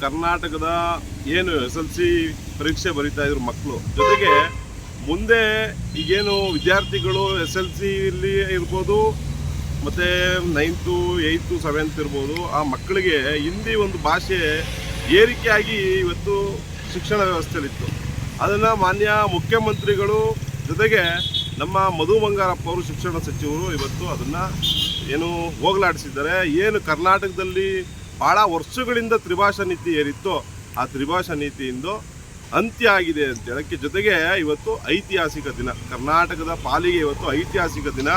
ಕರ್ನಾಟಕದ ಏನು SLC ಪರೀಕ್ಷೆ ಬರೀತಾ ಇದ್ರು ಮಕ್ಕಳು, ಜೊತೆಗೆ ಮುಂದೆ ಈಗೇನು ವಿದ್ಯಾರ್ಥಿಗಳು SLCಲಿ ಇರ್ಬೋದು, ಮತ್ತು 9th 8th 7th ಇರ್ಬೋದು, ಆ ಮಕ್ಕಳಿಗೆ ಹಿಂದಿ ಒಂದು ಭಾಷೆ ಏರಿಕೆಯಾಗಿ ಇವತ್ತು ಶಿಕ್ಷಣ ವ್ಯವಸ್ಥೆಯಲ್ಲಿತ್ತು. ಅದನ್ನು ಮಾನ್ಯ ಮುಖ್ಯಮಂತ್ರಿಗಳು ಜೊತೆಗೆ ನಮ್ಮ ಮಧು ಬಂಗಾರಪ್ಪ ಅವರು ಶಿಕ್ಷಣ ಸಚಿವರು ಇವತ್ತು ಅದನ್ನು ಏನು ಹೋಗಲಾಡಿಸಿದ್ದಾರೆ. ಏನು ಕರ್ನಾಟಕದಲ್ಲಿ ಭಾಳ ವರ್ಷಗಳಿಂದ ತ್ರಿಭಾಷಾ ನೀತಿ ಏರಿತ್ತು, ಆ ತ್ರಿಭಾಷಾ ನೀತಿಯಿಂದ ಅಂತ್ಯ ಆಗಿದೆ ಅಂತ ಹೇಳೋಕ್ಕೆ, ಜೊತೆಗೆ ಇವತ್ತು ಐತಿಹಾಸಿಕ ದಿನ, ಕರ್ನಾಟಕದ ಪಾಲಿಗೆ ಇವತ್ತು ಐತಿಹಾಸಿಕ ದಿನ.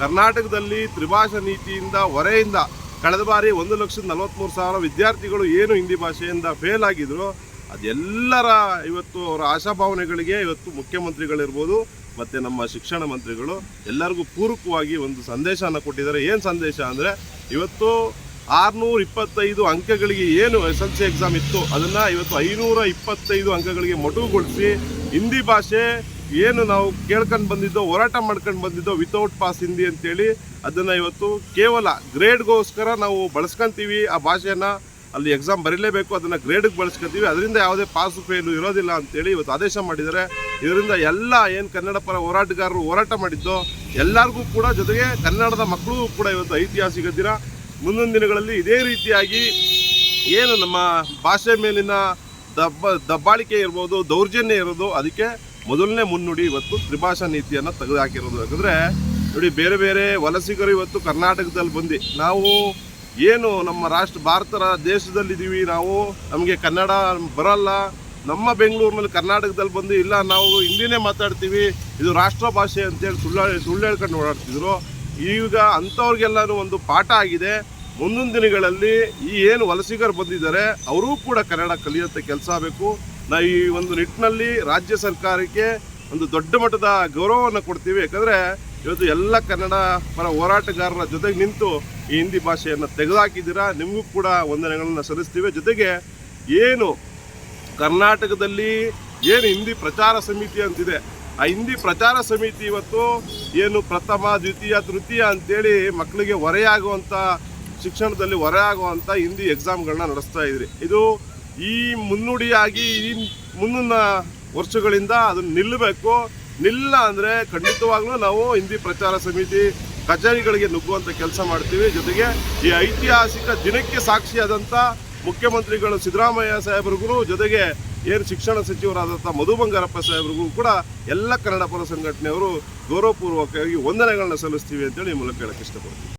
ಕರ್ನಾಟಕದಲ್ಲಿ ತ್ರಿಭಾಷಾ ನೀತಿಯಿಂದ ಹೊರೆಯಿಂದ ಕಳೆದ ಬಾರಿ 1,43,000 ವಿದ್ಯಾರ್ಥಿಗಳು ಏನು ಹಿಂದಿ ಭಾಷೆಯಿಂದ ಫೇಲ್ ಆಗಿದ್ರು, ಅದೆಲ್ಲರ ಇವತ್ತು ಅವರ ಆಶಾಭಾವನೆಗಳಿಗೆ ಇವತ್ತು ಮುಖ್ಯಮಂತ್ರಿಗಳಿರ್ಬೋದು ಮತ್ತು ನಮ್ಮ ಶಿಕ್ಷಣ ಮಂತ್ರಿಗಳು ಎಲ್ಲರಿಗೂ ಪೂರಕವಾಗಿ ಒಂದು ಸಂದೇಶನ ಕೊಟ್ಟಿದ್ದಾರೆ. ಏನು ಸಂದೇಶ ಅಂದರೆ, ಇವತ್ತು 625 ಅಂಕಗಳಿಗೆ ಏನು SLC ಎಕ್ಸಾಮ್ ಇತ್ತು, ಅದನ್ನು ಇವತ್ತು 525 ಅಂಕಗಳಿಗೆ ಮೊಟಕುಗೊಳಿಸಿ ಹಿಂದಿ ಭಾಷೆ ಏನು ನಾವು ಕೇಳ್ಕೊಂಡು ಬಂದಿದ್ದೋ, ಹೋರಾಟ ಮಾಡ್ಕೊಂಡು ಬಂದಿದ್ದೋ ವಿತೌಟ್ ಪಾಸ್ ಹಿಂದಿ ಅಂತೇಳಿ, ಅದನ್ನು ಇವತ್ತು ಕೇವಲ ಗ್ರೇಡ್ಗೋಸ್ಕರ ನಾವು ಬಳಸ್ಕೊತೀವಿ. ಆ ಭಾಷೆಯನ್ನು ಅಲ್ಲಿ ಎಕ್ಸಾಮ್ ಬರೀಲೇಬೇಕು, ಅದನ್ನು ಗ್ರೇಡಿಗೆ ಬಳಸ್ಕೊತೀವಿ, ಅದರಿಂದ ಯಾವುದೇ ಪಾಸು ಫೇಲು ಇರೋದಿಲ್ಲ ಅಂತೇಳಿ ಇವತ್ತು ಆದೇಶ ಮಾಡಿದ್ದಾರೆ. ಇದರಿಂದ ಎಲ್ಲ ಏನು ಕನ್ನಡ ಪರ ಹೋರಾಟಗಾರರು ಹೋರಾಟ ಮಾಡಿದ್ದೋ ಎಲ್ಲರಿಗೂ ಕೂಡ, ಜೊತೆಗೆ ಕನ್ನಡದ ಮಕ್ಕಳು ಕೂಡ ಇವತ್ತು ಐತಿಹಾಸಿಕ ದಿನ. ಮುಂದಿನ ದಿನಗಳಲ್ಲಿ ಇದೇ ರೀತಿಯಾಗಿ ಏನು ನಮ್ಮ ಭಾಷೆ ಮೇಲಿನ ದಬ್ಬಾಳಿಕೆ ಇರ್ಬೋದು, ದೌರ್ಜನ್ಯ ಇರೋದು, ಅದಕ್ಕೆ ಮೊದಲನೇ ಮುನ್ನುಡಿ ಇವತ್ತು ತ್ರಿಭಾಷಾ ನೀತಿಯನ್ನು ತೆಗೆದುಹಾಕಿರೋದು. ಯಾಕಂದರೆ ನೋಡಿ, ಬೇರೆ ಬೇರೆ ವಲಸಿಗರು ಇವತ್ತು ಕರ್ನಾಟಕದಲ್ಲಿ ಬಂದು ನಾವು ಏನು ನಮ್ಮ ಭಾರತ ದೇಶದಲ್ಲಿದ್ದೀವಿ, ನಾವು ನಮಗೆ ಕನ್ನಡ ಬರಲ್ಲ, ನಮ್ಮ ಬೆಂಗಳೂರಿನಲ್ಲಿ ಕರ್ನಾಟಕದಲ್ಲಿ ಬಂದು ಇಲ್ಲ ನಾವು ಹಿಂದಿನೇ ಮಾತಾಡ್ತೀವಿ, ಇದು ರಾಷ್ಟ್ರ ಭಾಷೆ ಅಂತೇಳಿ ಸುಳ್ಳು ಹೇಳ್ಕೊಂಡು ಓಡಾಡ್ತಿದ್ರು. ಈಗ ಅಂಥವ್ರಿಗೆಲ್ಲನೂ ಒಂದು ಪಾಠ ಆಗಿದೆ. ಮುಂದಿನ ದಿನಗಳಲ್ಲಿ ಈ ಏನು ವಲಸಿಗರು ಬಂದಿದ್ದಾರೆ ಅವರೂ ಕೂಡ ಕನ್ನಡ ಕಲಿಯುವಂಥ ಕೆಲಸ ಆಗಬೇಕು. ನಾವು ಈ ಒಂದು ನಿಟ್ಟಿನಲ್ಲಿ ರಾಜ್ಯ ಸರ್ಕಾರಕ್ಕೆ ಒಂದು ದೊಡ್ಡ ಮಟ್ಟದ ಗೌರವವನ್ನು ಕೊಡ್ತೀವಿ. ಯಾಕಂದರೆ ಇವತ್ತು ಎಲ್ಲ ಕನ್ನಡ ಪರ ಹೋರಾಟಗಾರರ ಜೊತೆಗೆ ನಿಂತು ಈ ಹಿಂದಿ ಭಾಷೆಯನ್ನು ತೆಗೆದುಹಾಕಿದ್ದೀರಾ, ನಿಮಗೂ ಕೂಡ ವಂದನೆಗಳನ್ನು ಸಲ್ಲಿಸ್ತೀವಿ. ಜೊತೆಗೆ ಏನು ಕರ್ನಾಟಕದಲ್ಲಿ ಏನು ಹಿಂದಿ ಪ್ರಚಾರ ಸಮಿತಿ ಅಂತಿದೆ, ಆ ಹಿಂದಿ ಪ್ರಚಾರ ಸಮಿತಿ ಇವತ್ತು ಏನು ಪ್ರಥಮ ದ್ವಿತೀಯ ತೃತೀಯ ಅಂತೇಳಿ ಮಕ್ಕಳಿಗೆ ಹೊರೆಯಾಗುವಂಥ, ಶಿಕ್ಷಣದಲ್ಲಿ ಹೊರೆಯಾಗುವಂಥ ಹಿಂದಿ ಎಕ್ಸಾಮ್ಗಳನ್ನ ನಡೆಸ್ತಾ ಇದ್ರಿ. ಇದು ಈ ಮುನ್ನುಡಿಯಾಗಿ ಈ ಮುಂದಿನ ವರ್ಷಗಳಿಂದ ಅದನ್ನು ನಿಲ್ಲಬೇಕು. ನಿಲ್ಲ ಅಂದರೆ ಖಂಡಿತವಾಗ್ಲೂ ನಾವು ಹಿಂದಿ ಪ್ರಚಾರ ಸಮಿತಿ ಕಚೇರಿಗಳಿಗೆ ನುಗ್ಗುವಂಥ ಕೆಲಸ ಮಾಡ್ತೀವಿ. ಜೊತೆಗೆ ಈ ಐತಿಹಾಸಿಕ ದಿನಕ್ಕೆ ಸಾಕ್ಷಿಯಾದಂಥ ಮುಖ್ಯಮಂತ್ರಿಗಳು ಸಿದ್ದರಾಮಯ್ಯ ಸಾಹೇಬ್ರಿಗೂ, ಜೊತೆಗೆ ಏನು ಶಿಕ್ಷಣ ಸಚಿವರಾದಂಥ ಮಧು ಬಂಗಾರಪ್ಪ ಸಾಹೇಬ್ರಿಗೂ ಕೂಡ ಎಲ್ಲ ಕನ್ನಡ ಪರ ಸಂಘಟನೆಯವರು ಗೌರವಪೂರ್ವಕವಾಗಿ ವಂದನೆಗಳನ್ನ ಸಲ್ಲಿಸ್ತೀವಿ ಅಂತೇಳಿ ಈ ಮೂಲಕ ಹೇಳಕ್ಕೆ ಇಷ್ಟಪಡ್ತೀವಿ.